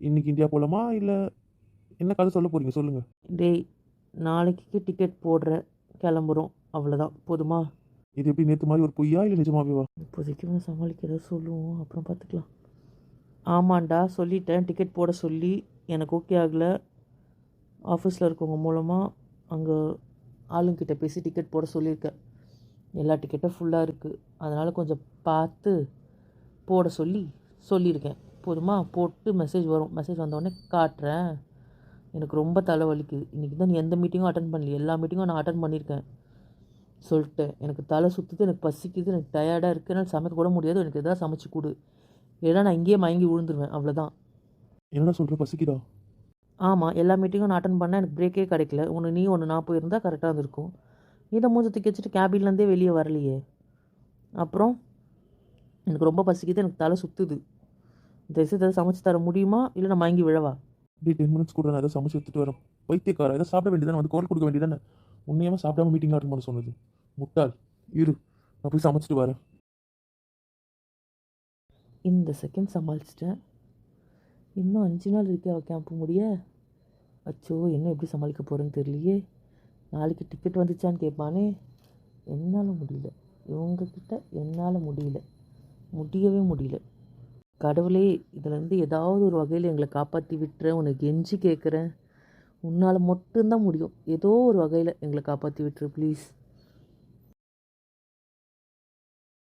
இன்னைக்கு இந்தியா போகலாமா இல்லை என்ன கதை சொல்ல போகிறீங்க சொல்லுங்கள். டேய், நாளைக்கு டிக்கெட் போடுற, கிளம்புறோம், அவ்வளோதான். போதுமா? இது எப்படி நேற்று மாதிரி ஒரு பொய்யா இல்லை நிஜமாவேவா? இப்போதைக்கு நான் சமாளிக்கிறத சொல்லுவோம், அப்புறம் பார்த்துக்கலாம். ஆமாண்டா, சொல்லிட்டேன். டிக்கெட் போட சொல்லி எனக்கு ஓகே ஆகலை. ஆஃபீஸில் இருக்கவங்க மூலமாக அங்கே ஆளுங்கிட்ட பேசி டிக்கெட் போட சொல்லியிருக்கேன். எல்லா டிக்கெட்டும் ஃபுல்லாக இருக்குது. அதனால் கொஞ்சம் பார்த்து போட சொல்லியிருக்கேன். போதுமா? போட்டு மெசேஜ் வரும். மெசேஜ் வந்தோடனே காட்டுறேன். எனக்கு ரொம்ப தலை வலிக்குது. இன்றைக்கி தான் நீ எந்த மீட்டிங்கும் அட்டன் பண்ணல. எல்லா மீட்டிங்கும் நான் அட்டன் பண்ணியிருக்கேன். சொல்லிட்டேன். எனக்கு தலை சுற்றுது, எனக்கு பசிக்குது, எனக்கு டயர்டாக இருக்குது. என்னால் சமைக்க கூட முடியாது. எனக்கு எதாவது சமைச்சு கொடு, இல்லைனா நான் இங்கேயே மயங்கி விழுந்துருவேன். அவ்வளோதான். என்னடா சொல்கிற, பசிக்குதா? ஆமாம், எல்லா மீட்டிங்கும் நான் அட்டன் பண்ணேன். எனக்கு பிரேக்கே கிடைக்கல. ஒன்று நீ ஒன்று நான் போயிருந்தால் கரெக்டாக இருந்திருக்கும். நீ தான் மூஞ்ச தூக்கி வச்சுட்டு கேபின்லேருந்தே வெளியே வரலையே. அப்புறம் எனக்கு ரொம்ப பசிக்குது, எனக்கு தலை சுற்றுது. தயவுசெய்து எதாவது சமைச்சு தர முடியுமா, இல்லை நான் மயங்கி விழவா? இப்படி 10 மினிட்ஸ் கூட நான் எதாவது சமைச்சு எடுத்துகிட்டு வரேன். பைத்தியக்காரா, எதாவது சாப்பிட வேண்டியதானே, வந்து கால் கொடுக்க வேண்டியதானே. உன்னையாம சாப்பிடாம மீட்டிங் அட்டன் பண்ண சொன்னது? முட்டாள். இரு, நான் போய் சமைச்சிட்டு வரேன். இந்த செகண்ட் சமாளிச்சிட்டேன். இன்னும் 5 நாள் இருக்கே அவள் கேம்ப் முடிய. அச்சோ, என்ன எப்படி சமாளிக்க போகிறேன்னு தெரியலையே. நாளைக்கு டிக்கெட் வந்துச்சான்னு கேட்பானே. என்னால் முடியல, இவங்கக்கிட்ட என்னால் முடியவே முடியல. கடவுளே, இதிலேருந்து ஏதாவது ஒரு வகையில் எங்களை காப்பாற்றி விட்டுறேன். உனக்கு கெஞ்சி கேட்குறேன். உன்னால் மட்டும்தான் முடியும். ஏதோ ஒரு வகையில் எங்களை காப்பாற்றி விட்டுரு ப்ளீஸ்.